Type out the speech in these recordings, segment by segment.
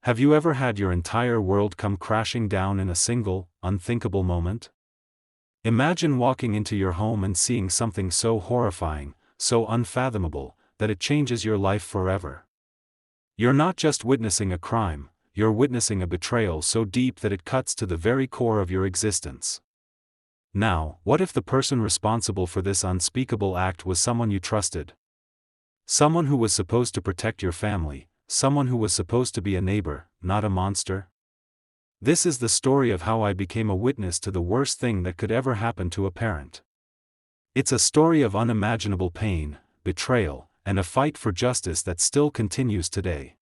Have you ever had your entire world come crashing down in a single, unthinkable moment? Imagine walking into your home and seeing something so horrifying, so unfathomable, that it changes your life forever. You're not just witnessing a crime, you're witnessing a betrayal so deep that it cuts to the very core of your existence. Now, what if the person responsible for this unspeakable act was someone you trusted? Someone who was supposed to protect your family, someone who was supposed to be a neighbor, not a monster? This is the story of how I became a witness to the worst thing that could ever happen to a parent. It's a story of unimaginable pain, betrayal, and a fight for justice that still continues today.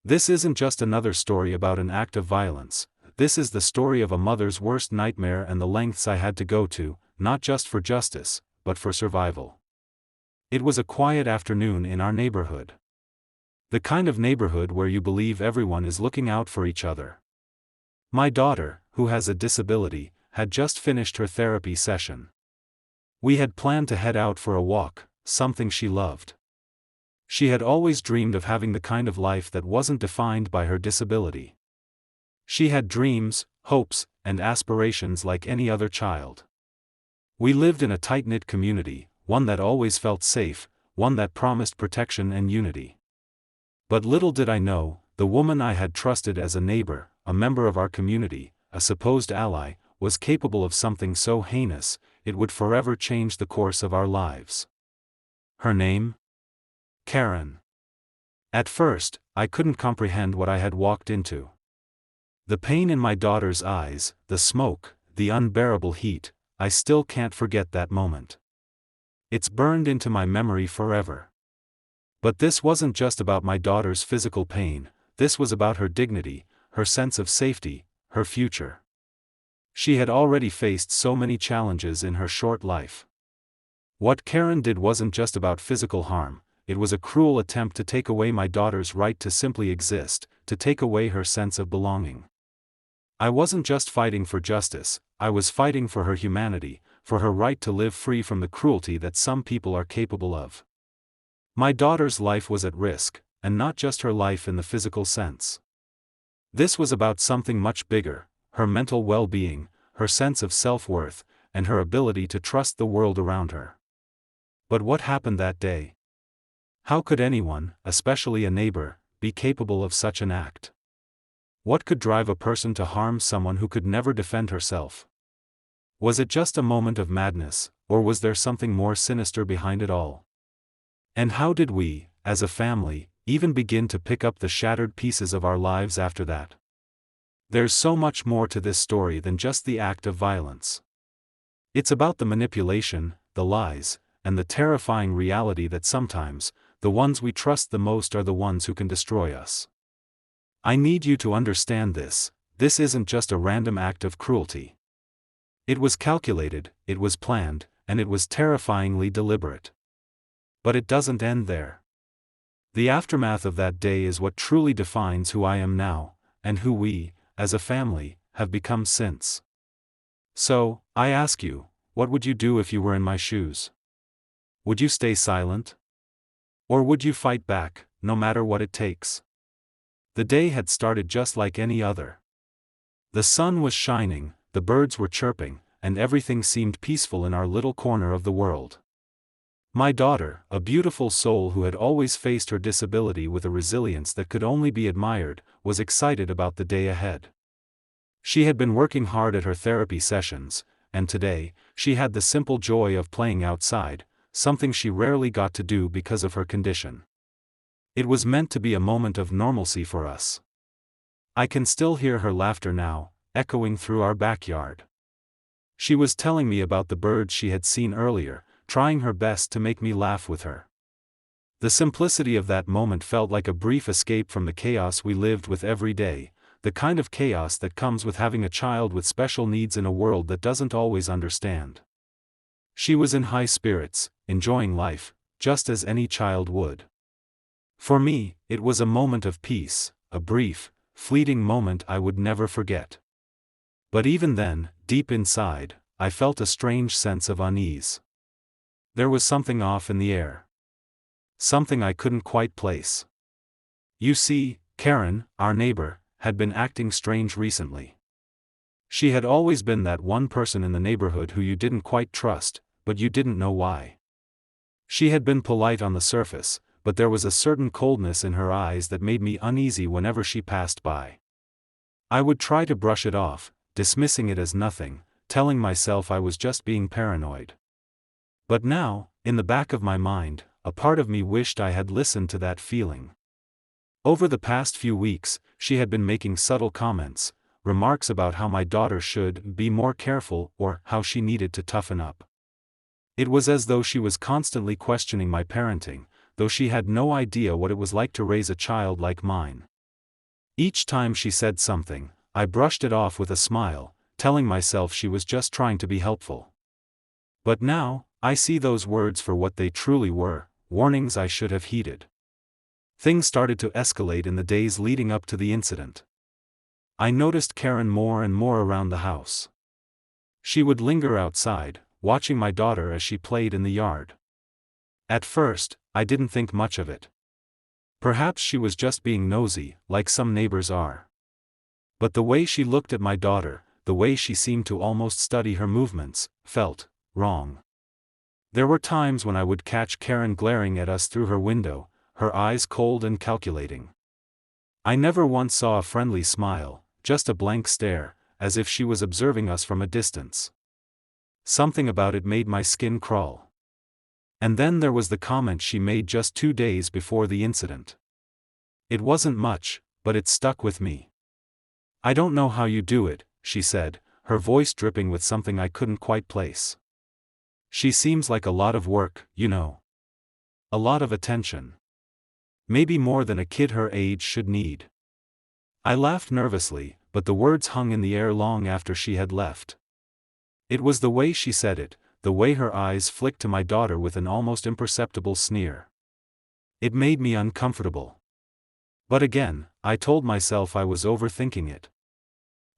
This isn't just another story about an act of violence, this is the story of a mother's worst nightmare and the lengths I had to go to, not just for justice, but for survival. It was a quiet afternoon in our neighborhood. The kind of neighborhood where you believe everyone is looking out for each other. My daughter, who has a disability, had just finished her therapy session. We had planned to head out for a walk, something she loved. She had always dreamed of having the kind of life that wasn't defined by her disability. She had dreams, hopes, and aspirations like any other child. We lived in a tight-knit community, one that always felt safe, one that promised protection and unity. But little did I know, the woman I had trusted as a neighbor, a member of our community, a supposed ally, was capable of something so heinous, it would forever change the course of our lives. Her name? Karen. At first, I couldn't comprehend what I had walked into. The pain in my daughter's eyes, the smoke, the unbearable heat, I still can't forget that moment. It's burned into my memory forever. But this wasn't just about my daughter's physical pain, this was about her dignity, her sense of safety, her future. She had already faced so many challenges in her short life. What Karen did wasn't just about physical harm, it was a cruel attempt to take away my daughter's right to simply exist, to take away her sense of belonging. I wasn't just fighting for justice, I was fighting for her humanity, for her right to live free from the cruelty that some people are capable of. My daughter's life was at risk, and not just her life in the physical sense. This was about something much bigger, her mental well-being, her sense of self-worth, and her ability to trust the world around her. But what happened that day? How could anyone, especially a neighbor, be capable of such an act? What could drive a person to harm someone who could never defend herself? Was it just a moment of madness, or was there something more sinister behind it all? And how did we, as a family, even begin to pick up the shattered pieces of our lives after that? There's so much more to this story than just the act of violence. It's about the manipulation, the lies, and the terrifying reality that sometimes, the ones we trust the most are the ones who can destroy us. I need you to understand this isn't just a random act of cruelty. It was calculated, it was planned, and it was terrifyingly deliberate. But it doesn't end there. The aftermath of that day is what truly defines who I am now, and who we, as a family, have become since. So, I ask you, what would you do if you were in my shoes? Would you stay silent? Or would you fight back, no matter what it takes? The day had started just like any other. The sun was shining, the birds were chirping, and everything seemed peaceful in our little corner of the world. My daughter, a beautiful soul who had always faced her disability with a resilience that could only be admired, was excited about the day ahead. She had been working hard at her therapy sessions, and today, she had the simple joy of playing outside, something she rarely got to do because of her condition. It was meant to be a moment of normalcy for us. I can still hear her laughter now, echoing through our backyard. She was telling me about the birds she had seen earlier, trying her best to make me laugh with her. The simplicity of that moment felt like a brief escape from the chaos we lived with every day, the kind of chaos that comes with having a child with special needs in a world that doesn't always understand. She was in high spirits, enjoying life, just as any child would. For me, it was a moment of peace, a brief, fleeting moment I would never forget. But even then, deep inside, I felt a strange sense of unease. There was something off in the air. Something I couldn't quite place. You see, Karen, our neighbor, had been acting strange recently. She had always been that one person in the neighborhood who you didn't quite trust, but you didn't know why. She had been polite on the surface, but there was a certain coldness in her eyes that made me uneasy whenever she passed by. I would try to brush it off, dismissing it as nothing, telling myself I was just being paranoid. But now, in the back of my mind, a part of me wished I had listened to that feeling. Over the past few weeks, she had been making subtle comments, remarks about how my daughter should be more careful or how she needed to toughen up. It was as though she was constantly questioning my parenting, though she had no idea what it was like to raise a child like mine. Each time she said something, I brushed it off with a smile, telling myself she was just trying to be helpful. But now, I see those words for what they truly were, warnings I should have heeded. Things started to escalate in the days leading up to the incident. I noticed Karen more and more around the house. She would linger outside, watching my daughter as she played in the yard. At first, I didn't think much of it. Perhaps she was just being nosy, like some neighbors are. But the way she looked at my daughter, the way she seemed to almost study her movements, felt wrong. There were times when I would catch Karen glaring at us through her window, her eyes cold and calculating. I never once saw a friendly smile, just a blank stare, as if she was observing us from a distance. Something about it made my skin crawl. And then there was the comment she made just 2 days before the incident. It wasn't much, but it stuck with me. "I don't know how you do it," she said, her voice dripping with something I couldn't quite place. "She seems like a lot of work, you know. A lot of attention. Maybe more than a kid her age should need." I laughed nervously, but the words hung in the air long after she had left. It was the way she said it, the way her eyes flicked to my daughter with an almost imperceptible sneer. It made me uncomfortable. But again, I told myself I was overthinking it.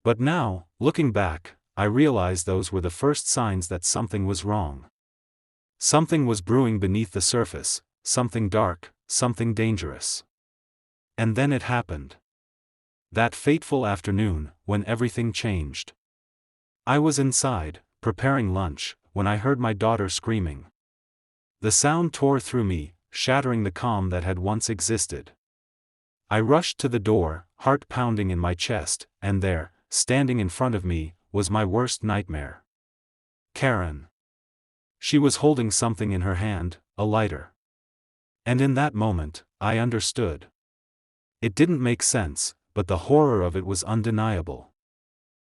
But now, looking back, I realized those were the first signs that something was wrong. Something was brewing beneath the surface, something dark, something dangerous. And then it happened. That fateful afternoon, when everything changed. I was inside, preparing lunch, when I heard my daughter screaming. The sound tore through me, shattering the calm that had once existed. I rushed to the door, heart pounding in my chest, and there, standing in front of me, was my worst nightmare. Karen. She was holding something in her hand, a lighter. And in that moment, I understood. It didn't make sense, but the horror of it was undeniable.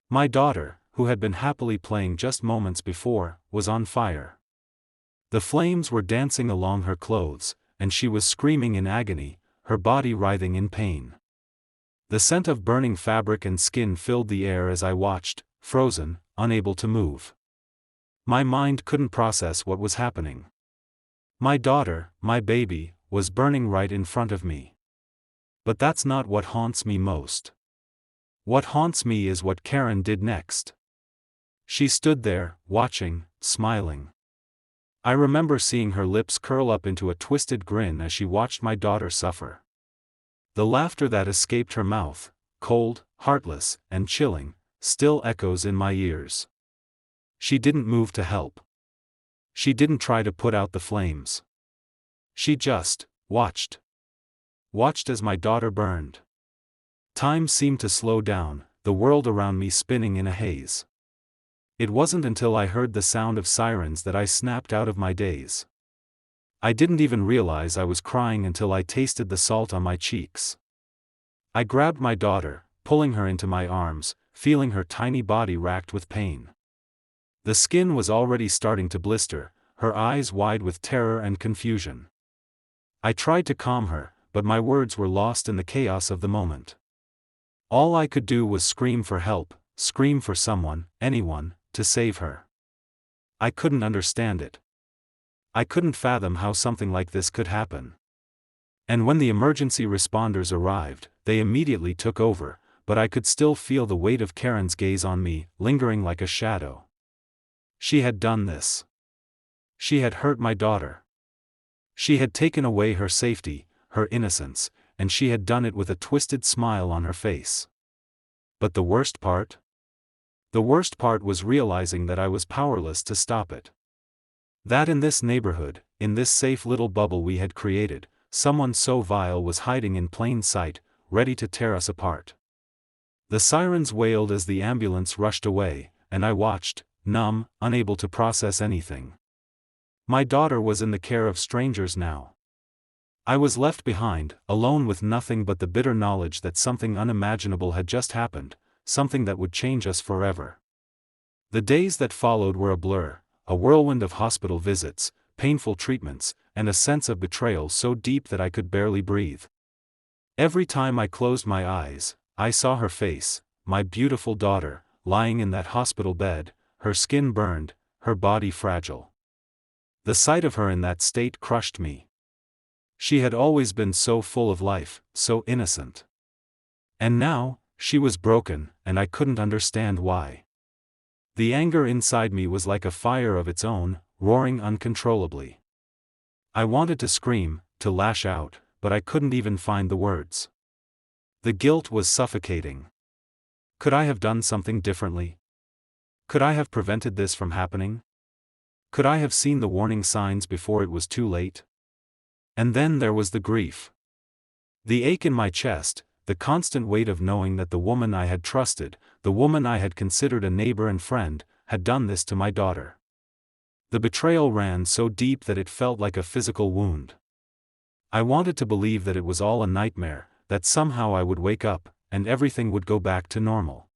My daughter, who had been happily playing just moments before, was on fire. The flames were dancing along her clothes, and she was screaming in agony, her body writhing in pain. The scent of burning fabric and skin filled the air as I watched, frozen, unable to move. My mind couldn't process what was happening. My daughter, my baby, was burning right in front of me. But that's not what haunts me most. What haunts me is what Karen did next. She stood there, watching, smiling. I remember seeing her lips curl up into a twisted grin as she watched my daughter suffer. The laughter that escaped her mouth, cold, heartless, and chilling, still echoes in my ears. She didn't move to help. She didn't try to put out the flames. She just watched. Watched as my daughter burned. Time seemed to slow down, the world around me spinning in a haze. It wasn't until I heard the sound of sirens that I snapped out of my daze. I didn't even realize I was crying until I tasted the salt on my cheeks. I grabbed my daughter, pulling her into my arms, feeling her tiny body racked with pain. The skin was already starting to blister, her eyes wide with terror and confusion. I tried to calm her, but my words were lost in the chaos of the moment. All I could do was scream for help, scream for someone, anyone, to save her. I couldn't understand it. I couldn't fathom how something like this could happen. And when the emergency responders arrived, they immediately took over, but I could still feel the weight of Karen's gaze on me, lingering like a shadow. She had done this. She had hurt my daughter. She had taken away her safety, her innocence, and she had done it with a twisted smile on her face. But the worst part? The worst part was realizing that I was powerless to stop it. That in this neighborhood, in this safe little bubble we had created, someone so vile was hiding in plain sight, ready to tear us apart. The sirens wailed as the ambulance rushed away, and I watched, numb, unable to process anything. My daughter was in the care of strangers now. I was left behind, alone with nothing but the bitter knowledge that something unimaginable had just happened, something that would change us forever. The days that followed were a blur, a whirlwind of hospital visits, painful treatments, and a sense of betrayal so deep that I could barely breathe. Every time I closed my eyes, I saw her face, my beautiful daughter, lying in that hospital bed, her skin burned, her body fragile. The sight of her in that state crushed me. She had always been so full of life, so innocent. And now, she was broken, and I couldn't understand why. The anger inside me was like a fire of its own, roaring uncontrollably. I wanted to scream, to lash out, but I couldn't even find the words. The guilt was suffocating. Could I have done something differently? Could I have prevented this from happening? Could I have seen the warning signs before it was too late? And then there was the grief. The ache in my chest, the constant weight of knowing that the woman I had trusted, the woman I had considered a neighbor and friend, had done this to my daughter. The betrayal ran so deep that it felt like a physical wound. I wanted to believe that it was all a nightmare, that somehow I would wake up, and everything would go back to normal.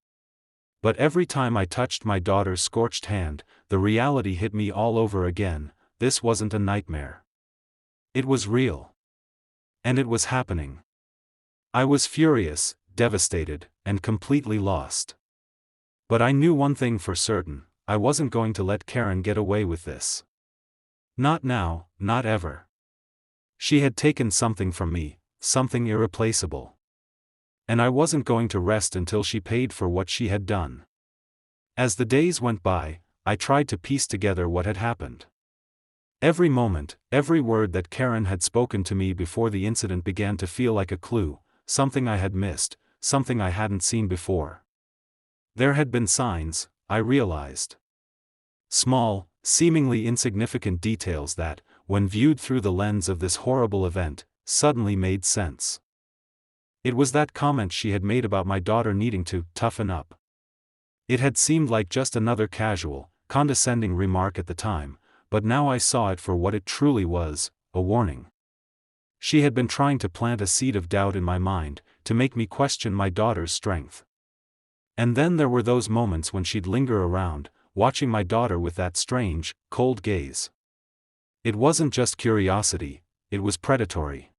But every time I touched my daughter's scorched hand, the reality hit me all over again. This wasn't a nightmare. It was real. And it was happening. I was furious, devastated, and completely lost. But I knew one thing for certain: I wasn't going to let Karen get away with this. Not now, not ever. She had taken something from me, something irreplaceable. And I wasn't going to rest until she paid for what she had done. As the days went by, I tried to piece together what had happened. Every moment, every word that Karen had spoken to me before the incident began to feel like a clue, something I had missed, something I hadn't seen before. There had been signs, I realized. Small, seemingly insignificant details that, when viewed through the lens of this horrible event, suddenly made sense. It was that comment she had made about my daughter needing to toughen up. It had seemed like just another casual, condescending remark at the time, but now I saw it for what it truly was, a warning. She had been trying to plant a seed of doubt in my mind, to make me question my daughter's strength. And then there were those moments when she'd linger around, watching my daughter with that strange, cold gaze. It wasn't just curiosity, it was predatory.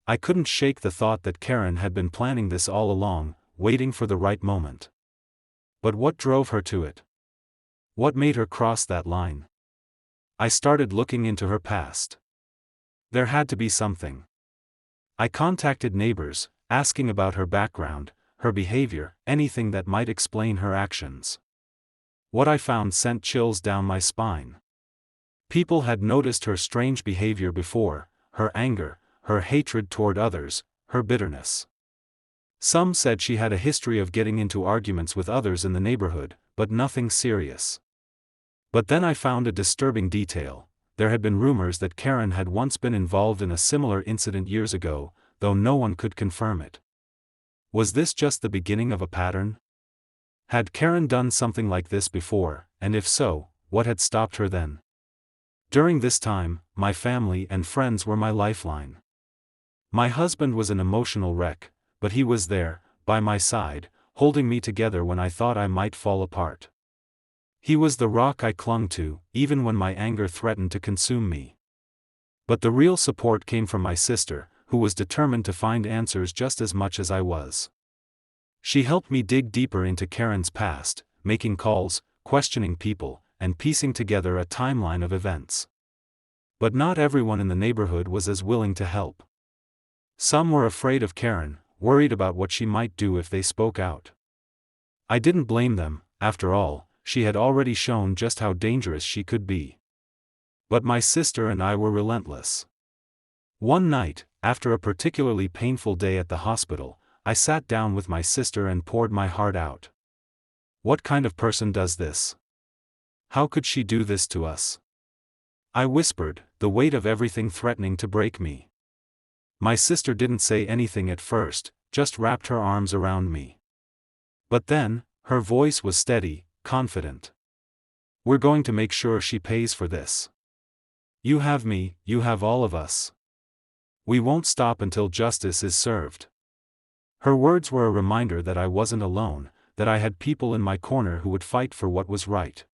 I couldn't shake the thought that Karen had been planning this all along, waiting for the right moment. But what drove her to it? What made her cross that line? I started looking into her past. There had to be something. I contacted neighbors, asking about her background, her behavior, anything that might explain her actions. What I found sent chills down my spine. People had noticed her strange behavior before, her anger, her hatred toward others, her bitterness. Some said she had a history of getting into arguments with others in the neighborhood, but nothing serious. But then I found a disturbing detail. There had been rumors that Karen had once been involved in a similar incident years ago, though no one could confirm it. Was this just the beginning of a pattern? Had Karen done something like this before, and if so, what had stopped her then? During this time, my family and friends were my lifeline. My husband was an emotional wreck, but he was there, by my side, holding me together when I thought I might fall apart. He was the rock I clung to, even when my anger threatened to consume me. But the real support came from my sister, who was determined to find answers just as much as I was. She helped me dig deeper into Karen's past, making calls, questioning people, and piecing together a timeline of events. But not everyone in the neighborhood was as willing to help. Some were afraid of Karen, worried about what she might do if they spoke out. I didn't blame them, after all, she had already shown just how dangerous she could be. But my sister and I were relentless. One night, after a particularly painful day at the hospital, I sat down with my sister and poured my heart out. What kind of person does this? How could she do this to us? I whispered, the weight of everything threatening to break me. My sister didn't say anything at first, just wrapped her arms around me. But then, her voice was steady, confident. We're going to make sure she pays for this. You have me, you have all of us. We won't stop until justice is served. Her words were a reminder that I wasn't alone, that I had people in my corner who would fight for what was right.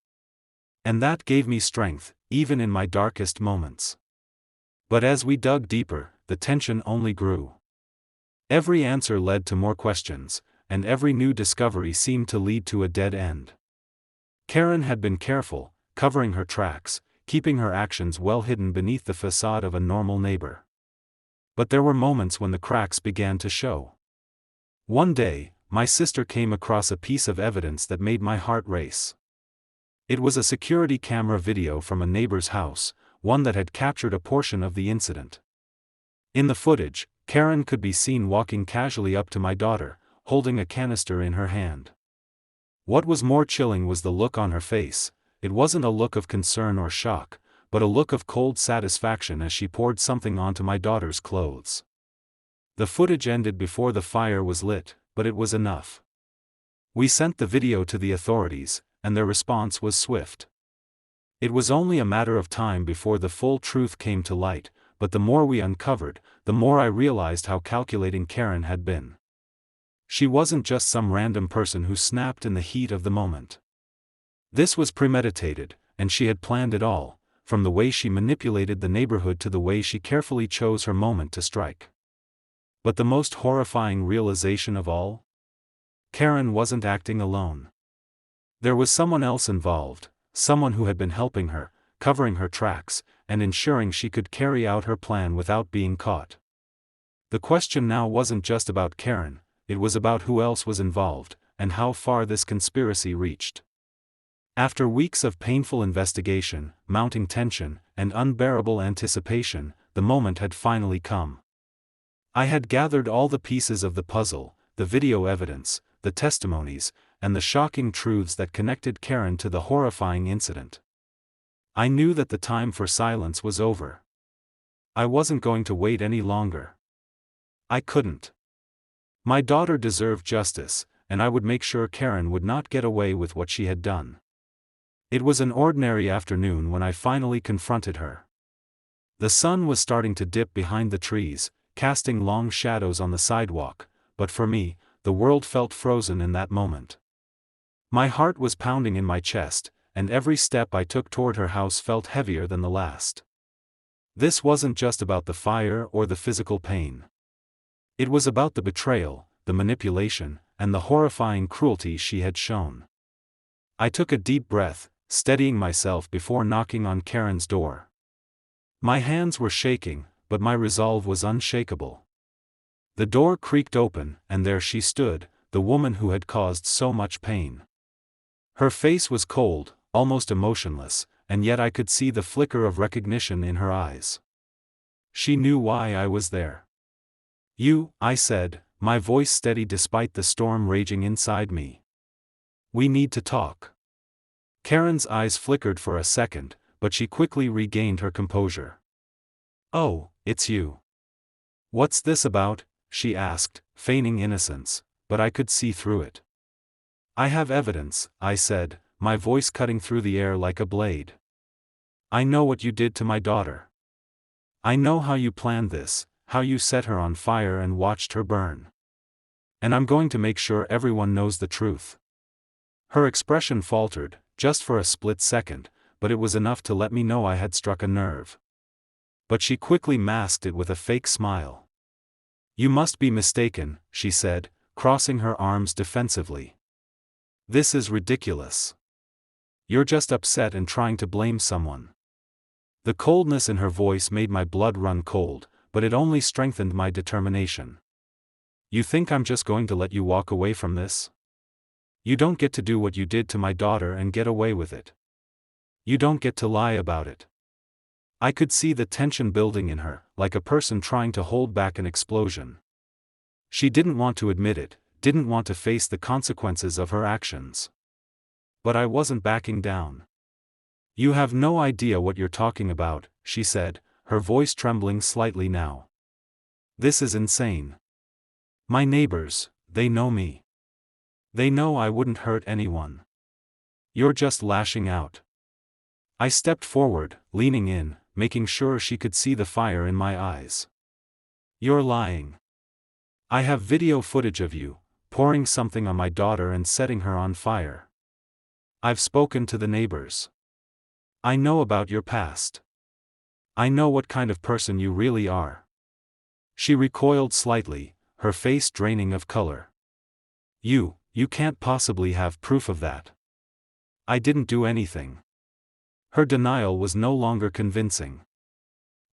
And that gave me strength, even in my darkest moments. But as we dug deeper, the tension only grew. Every answer led to more questions, and every new discovery seemed to lead to a dead end. Karen had been careful, covering her tracks, keeping her actions well hidden beneath the facade of a normal neighbor. But there were moments when the cracks began to show. One day, my sister came across a piece of evidence that made my heart race. It was a security camera video from a neighbor's house, one that had captured a portion of the incident. In the footage, Karen could be seen walking casually up to my daughter, holding a canister in her hand. What was more chilling was the look on her face. It wasn't a look of concern or shock, but a look of cold satisfaction as she poured something onto my daughter's clothes. The footage ended before the fire was lit, but it was enough. We sent the video to the authorities, and their response was swift. It was only a matter of time before the full truth came to light, but the more we uncovered, the more I realized how calculating Karen had been. She wasn't just some random person who snapped in the heat of the moment. This was premeditated, and she had planned it all, from the way she manipulated the neighborhood to the way she carefully chose her moment to strike. But the most horrifying realization of all? Karen wasn't acting alone. There was someone else involved, someone who had been helping her, covering her tracks, and ensuring she could carry out her plan without being caught. The question now wasn't just about Karen, it was about who else was involved, and how far this conspiracy reached. After weeks of painful investigation, mounting tension, and unbearable anticipation, the moment had finally come. I had gathered all the pieces of the puzzle, the video evidence, the testimonies, and the shocking truths that connected Karen to the horrifying incident. I knew that the time for silence was over. I wasn't going to wait any longer. I couldn't. My daughter deserved justice, and I would make sure Karen would not get away with what she had done. It was an ordinary afternoon when I finally confronted her. The sun was starting to dip behind the trees, casting long shadows on the sidewalk, but for me, the world felt frozen in that moment. My heart was pounding in my chest, and every step I took toward her house felt heavier than the last. This wasn't just about the fire or the physical pain. It was about the betrayal, the manipulation, and the horrifying cruelty she had shown. I took a deep breath, steadying myself before knocking on Karen's door. My hands were shaking, but my resolve was unshakable. The door creaked open, and there she stood, the woman who had caused so much pain. Her face was cold, almost emotionless, and yet I could see the flicker of recognition in her eyes. She knew why I was there. "You," I said, my voice steady despite the storm raging inside me. "We need to talk." Karen's eyes flickered for a second, but she quickly regained her composure. "Oh, it's you. What's this about?" she asked, feigning innocence, but I could see through it. "I have evidence," I said, my voice cutting through the air like a blade. "I know what you did to my daughter. I know how you planned this, how you set her on fire and watched her burn. And I'm going to make sure everyone knows the truth." Her expression faltered, just for a split second, but it was enough to let me know I had struck a nerve. But she quickly masked it with a fake smile. "You must be mistaken," she said, crossing her arms defensively. "This is ridiculous. You're just upset and trying to blame someone." The coldness in her voice made my blood run cold, but it only strengthened my determination. "You think I'm just going to let you walk away from this? You don't get to do what you did to my daughter and get away with it. You don't get to lie about it. I could see the tension building in her, like a person trying to hold back an explosion. She didn't want to admit it, didn't want to face the consequences of her actions. But I wasn't backing down. "You have no idea what you're talking about," she said, her voice trembling slightly now. "This is insane. My neighbors, they know me. They know I wouldn't hurt anyone. You're just lashing out." I stepped forward, leaning in, making sure she could see the fire in my eyes. "You're lying. I have video footage of you, pouring something on my daughter and setting her on fire. I've spoken to the neighbors. I know about your past. I know what kind of person you really are." She recoiled slightly, her face draining of color. You can't possibly have proof of that." "I didn't do anything." Her denial was no longer convincing.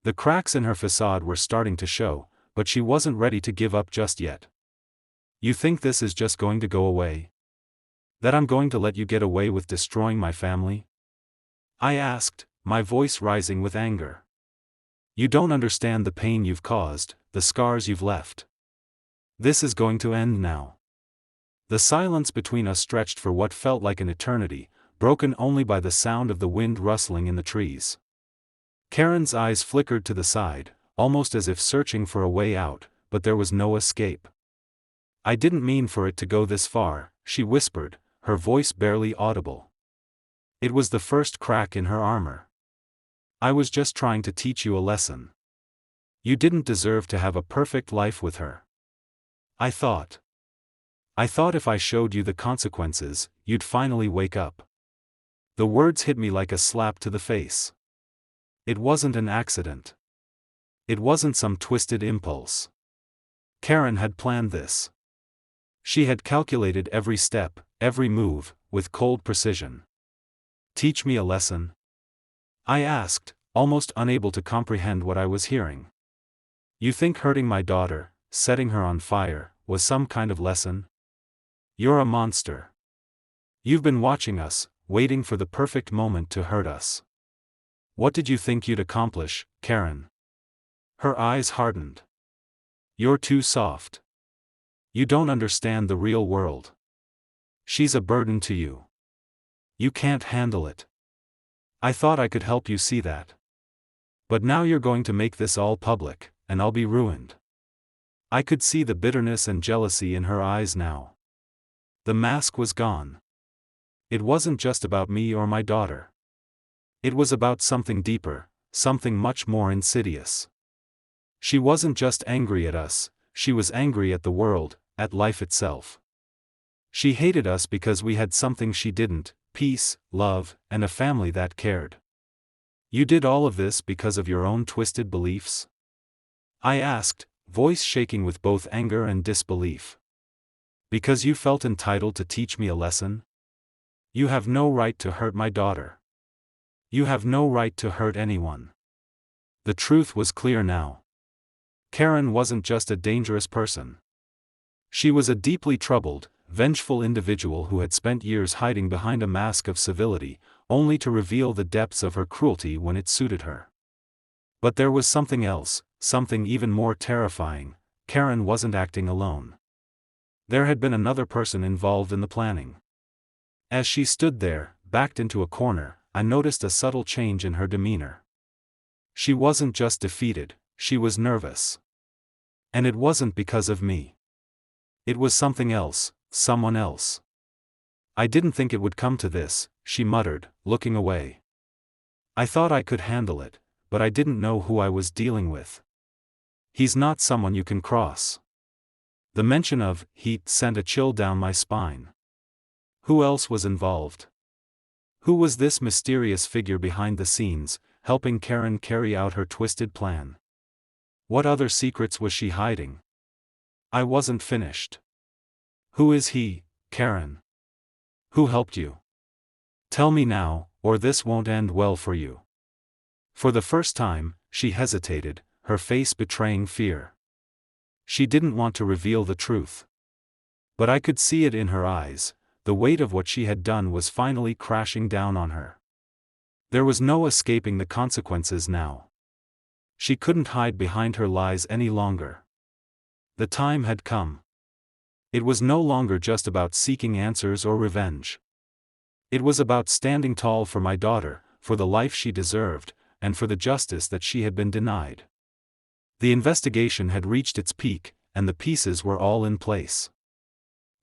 The cracks in her facade were starting to show, but she wasn't ready to give up just yet. "You think this is just going to go away? That I'm going to let you get away with destroying my family?" I asked, my voice rising with anger. "You don't understand the pain you've caused, the scars you've left. This is going to end now." The silence between us stretched for what felt like an eternity, broken only by the sound of the wind rustling in the trees. Karen's eyes flickered to the side, almost as if searching for a way out, but there was no escape. "I didn't mean for it to go this far," she whispered, her voice barely audible. It was the first crack in her armor. "I was just trying to teach you a lesson. You didn't deserve to have a perfect life with her. I thought if I showed you the consequences, you'd finally wake up." The words hit me like a slap to the face. It wasn't an accident. It wasn't some twisted impulse. Karen had planned this. She had calculated every step, every move, with cold precision. "Teach me a lesson?" I asked, almost unable to comprehend what I was hearing. "You think hurting my daughter, setting her on fire, was some kind of lesson? You're a monster. You've been watching us, waiting for the perfect moment to hurt us. What did you think you'd accomplish, Karen?" Her eyes hardened. "You're too soft. You don't understand the real world. She's a burden to you. You can't handle it. I thought I could help you see that. But now you're going to make this all public, and I'll be ruined." I could see the bitterness and jealousy in her eyes now. The mask was gone. It wasn't just about me or my daughter. It was about something deeper, something much more insidious. She wasn't just angry at us, she was angry at the world, at life itself. She hated us because we had something she didn't: peace, love, and a family that cared. "You did all of this because of your own twisted beliefs?" I asked, voice shaking with both anger and disbelief. "Because you felt entitled to teach me a lesson? You have no right to hurt my daughter. You have no right to hurt anyone." The truth was clear now. Karen wasn't just a dangerous person. She was a deeply troubled, vengeful individual who had spent years hiding behind a mask of civility, only to reveal the depths of her cruelty when it suited her. But there was something else, something even more terrifying. Karen wasn't acting alone. There had been another person involved in the planning. As she stood there, backed into a corner, I noticed a subtle change in her demeanor. She wasn't just defeated, she was nervous. And it wasn't because of me. It was something else, someone else. "I didn't think it would come to this," she muttered, looking away. "I thought I could handle it, but I didn't know who I was dealing with. He's not someone you can cross." The mention of "he" sent a chill down my spine. Who else was involved? Who was this mysterious figure behind the scenes, helping Karen carry out her twisted plan? What other secrets was she hiding? I wasn't finished. "Who is he, Karen? Who helped you? Tell me now, or this won't end well for you." For the first time, she hesitated, her face betraying fear. She didn't want to reveal the truth. But I could see it in her eyes. The weight of what she had done was finally crashing down on her. There was no escaping the consequences now. She couldn't hide behind her lies any longer. The time had come. It was no longer just about seeking answers or revenge. It was about standing tall for my daughter, for the life she deserved, and for the justice that she had been denied. The investigation had reached its peak, and the pieces were all in place.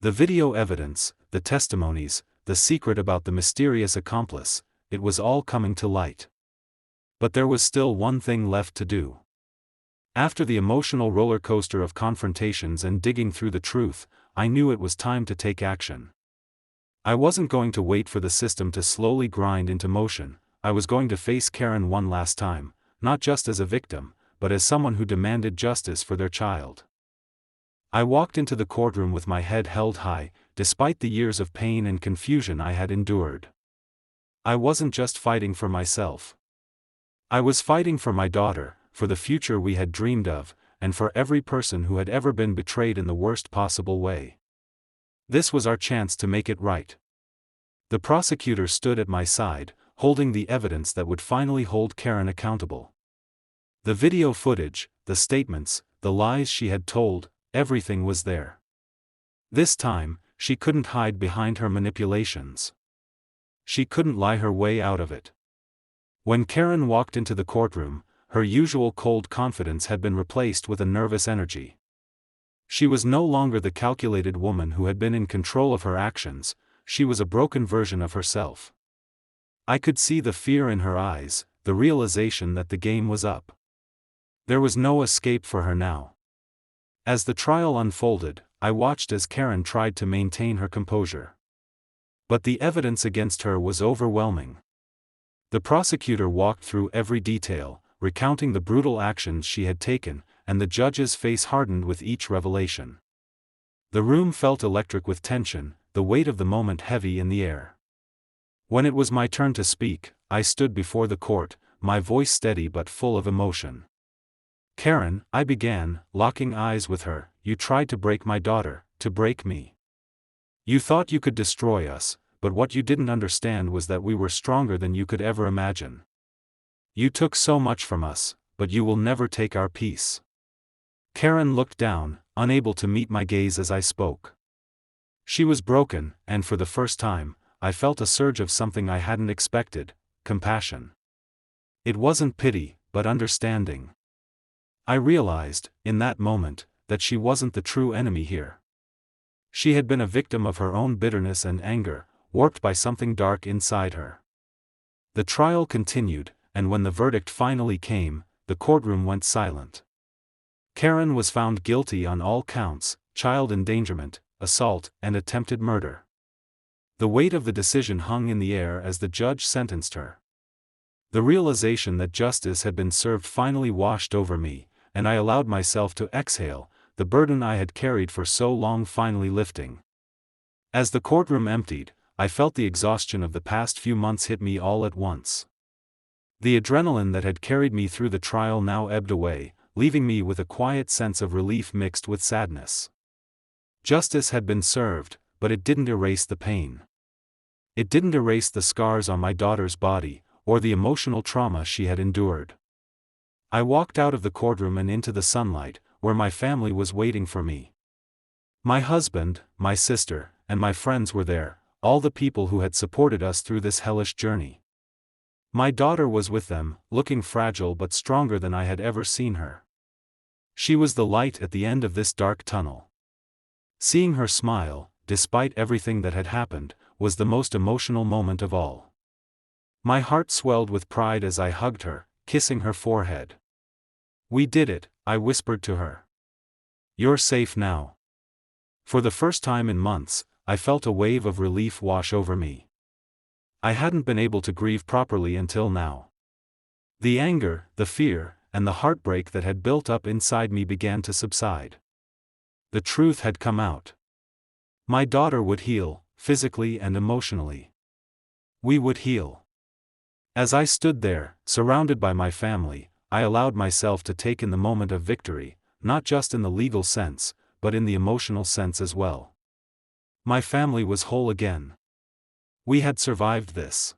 The video evidence, the testimonies, the secret about the mysterious accomplice, it was all coming to light. But there was still one thing left to do. After the emotional roller coaster of confrontations and digging through the truth, I knew it was time to take action. I wasn't going to wait for the system to slowly grind into motion. I was going to face Karen one last time, not just as a victim, but as someone who demanded justice for their child. I walked into the courtroom with my head held high, despite the years of pain and confusion I had endured. I wasn't just fighting for myself. I was fighting for my daughter, for the future we had dreamed of, and for every person who had ever been betrayed in the worst possible way. This was our chance to make it right. The prosecutor stood at my side, holding the evidence that would finally hold Karen accountable. The video footage, the statements, the lies she had told, everything was there. This time, she couldn't hide behind her manipulations. She couldn't lie her way out of it. When Karen walked into the courtroom, her usual cold confidence had been replaced with a nervous energy. She was no longer the calculated woman who had been in control of her actions, she was a broken version of herself. I could see the fear in her eyes, the realization that the game was up. There was no escape for her now. As the trial unfolded, I watched as Karen tried to maintain her composure. But the evidence against her was overwhelming. The prosecutor walked through every detail, recounting the brutal actions she had taken, and the judge's face hardened with each revelation. The room felt electric with tension, the weight of the moment heavy in the air. When it was my turn to speak, I stood before the court, my voice steady but full of emotion. "Karen," I began, locking eyes with her, "you tried to break my daughter, to break me. You thought you could destroy us, but what you didn't understand was that we were stronger than you could ever imagine. You took so much from us, but you will never take our peace." Karen looked down, unable to meet my gaze as I spoke. She was broken, and for the first time, I felt a surge of something I hadn't expected, compassion. It wasn't pity, but understanding. I realized, in that moment, that she wasn't the true enemy here. She had been a victim of her own bitterness and anger, warped by something dark inside her. The trial continued, and when the verdict finally came, the courtroom went silent. Karen was found guilty on all counts: child endangerment, assault, and attempted murder. The weight of the decision hung in the air as the judge sentenced her. The realization that justice had been served finally washed over me, and I allowed myself to exhale, the burden I had carried for so long finally lifting. As the courtroom emptied, I felt the exhaustion of the past few months hit me all at once. The adrenaline that had carried me through the trial now ebbed away, leaving me with a quiet sense of relief mixed with sadness. Justice had been served, but it didn't erase the pain. It didn't erase the scars on my daughter's body, or the emotional trauma she had endured. I walked out of the courtroom and into the sunlight, where my family was waiting for me. My husband, my sister, and my friends were there, all the people who had supported us through this hellish journey. My daughter was with them, looking fragile but stronger than I had ever seen her. She was the light at the end of this dark tunnel. Seeing her smile, despite everything that had happened, was the most emotional moment of all. My heart swelled with pride as I hugged her, kissing her forehead. "We did it," I whispered to her. "You're safe now." For the first time in months, I felt a wave of relief wash over me. I hadn't been able to grieve properly until now. The anger, the fear, and the heartbreak that had built up inside me began to subside. The truth had come out. My daughter would heal, physically and emotionally. We would heal. As I stood there, surrounded by my family, I allowed myself to take in the moment of victory, not just in the legal sense, but in the emotional sense as well. My family was whole again. We had survived this.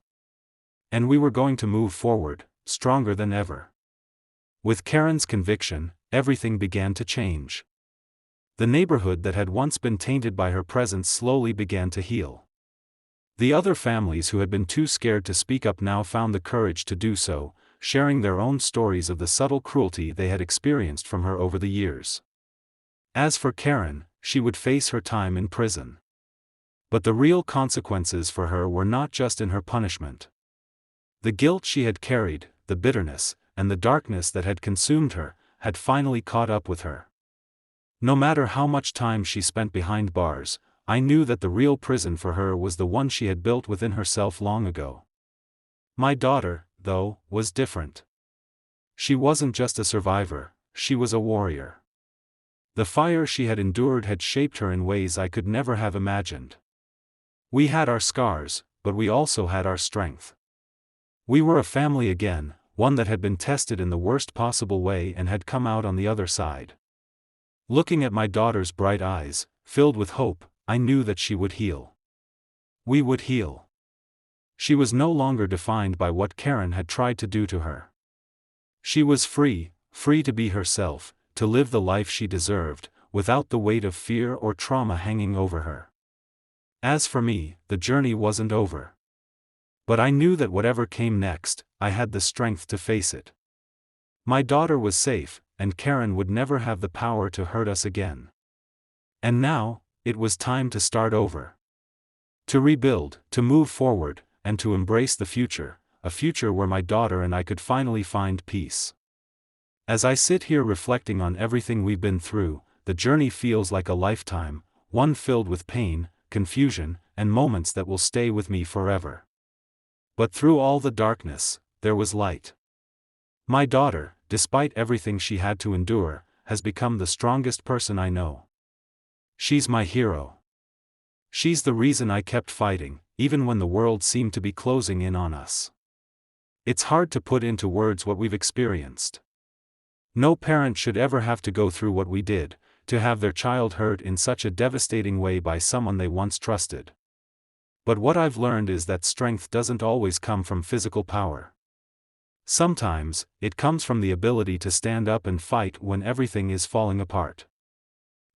And we were going to move forward, stronger than ever. With Karen's conviction, everything began to change. The neighborhood that had once been tainted by her presence slowly began to heal. The other families who had been too scared to speak up now found the courage to do so, sharing their own stories of the subtle cruelty they had experienced from her over the years. As for Karen, she would face her time in prison. But the real consequences for her were not just in her punishment. The guilt she had carried, the bitterness, and the darkness that had consumed her, had finally caught up with her. No matter how much time she spent behind bars, I knew that the real prison for her was the one she had built within herself long ago. My daughter, though, was different. She wasn't just a survivor, she was a warrior. The fire she had endured had shaped her in ways I could never have imagined. We had our scars, but we also had our strength. We were a family again, one that had been tested in the worst possible way and had come out on the other side. Looking at my daughter's bright eyes, filled with hope, I knew that she would heal. We would heal. She was no longer defined by what Karen had tried to do to her. She was free, free to be herself, to live the life she deserved, without the weight of fear or trauma hanging over her. As for me, the journey wasn't over. But I knew that whatever came next, I had the strength to face it. My daughter was safe, and Karen would never have the power to hurt us again. And now, it was time to start over. To rebuild, to move forward, and to embrace the future, a future where my daughter and I could finally find peace. As I sit here reflecting on everything we've been through, the journey feels like a lifetime, one filled with pain, confusion, and moments that will stay with me forever. But through all the darkness, there was light. My daughter, despite everything she had to endure, has become the strongest person I know. She's my hero. She's the reason I kept fighting, even when the world seemed to be closing in on us. It's hard to put into words what we've experienced. No parent should ever have to go through what we did, to have their child hurt in such a devastating way by someone they once trusted. But what I've learned is that strength doesn't always come from physical power. Sometimes, it comes from the ability to stand up and fight when everything is falling apart.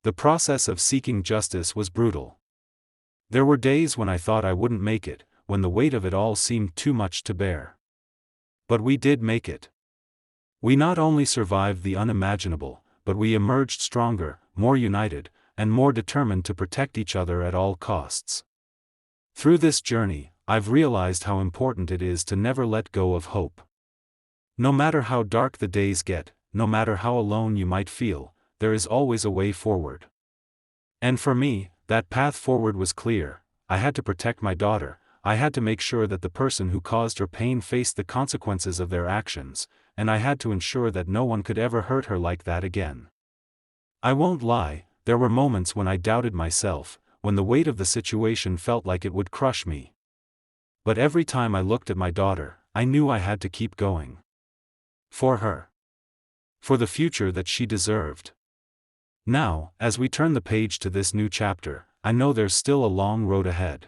The process of seeking justice was brutal. There were days when I thought I wouldn't make it, when the weight of it all seemed too much to bear. But we did make it. We not only survived the unimaginable, but we emerged stronger, more united, and more determined to protect each other at all costs. Through this journey, I've realized how important it is to never let go of hope. No matter how dark the days get, no matter how alone you might feel, there is always a way forward. And for me, that path forward was clear. I had to protect my daughter, I had to make sure that the person who caused her pain faced the consequences of their actions, and I had to ensure that no one could ever hurt her like that again. I won't lie, there were moments when I doubted myself, when the weight of the situation felt like it would crush me. But every time I looked at my daughter, I knew I had to keep going. For her. For the future that she deserved. Now, as we turn the page to this new chapter, I know there's still a long road ahead.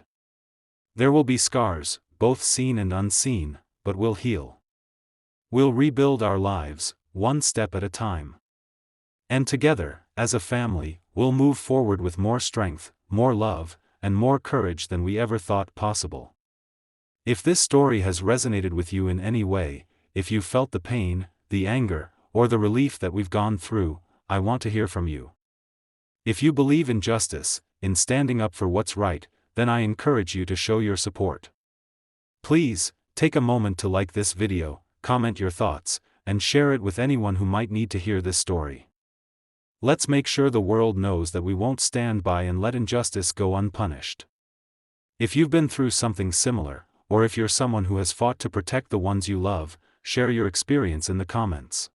There will be scars, both seen and unseen, but we'll heal. We'll rebuild our lives, one step at a time. And together, as a family, we'll move forward with more strength, more love, and more courage than we ever thought possible. If this story has resonated with you in any way, if you've felt the pain, the anger, or the relief that we've gone through, I want to hear from you. If you believe in justice, in standing up for what's right, then I encourage you to show your support. Please, take a moment to like this video, comment your thoughts, and share it with anyone who might need to hear this story. Let's make sure the world knows that we won't stand by and let injustice go unpunished. If you've been through something similar, or if you're someone who has fought to protect the ones you love, share your experience in the comments.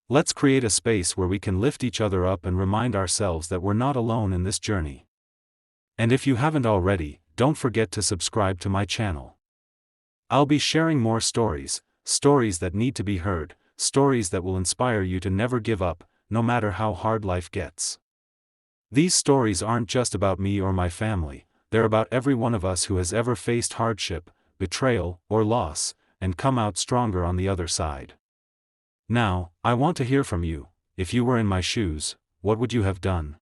Let's create a space where we can lift each other up and remind ourselves that we're not alone in this journey. And if you haven't already, don't forget to subscribe to my channel. I'll be sharing more stories that need to be heard, stories that will inspire you to never give up, no matter how hard life gets. These stories aren't just about me or my family, they're about every one of us who has ever faced hardship, betrayal, or loss, and come out stronger on the other side. Now, I want to hear from you. If you were in my shoes, what would you have done?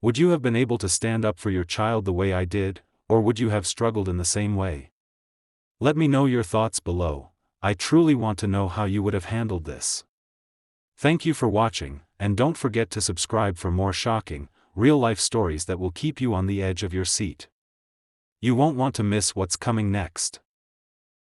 Would you have been able to stand up for your child the way I did, or would you have struggled in the same way? Let me know your thoughts below. I truly want to know how you would have handled this. Thank you for watching, and don't forget to subscribe for more shocking, real-life stories that will keep you on the edge of your seat. You won't want to miss what's coming next.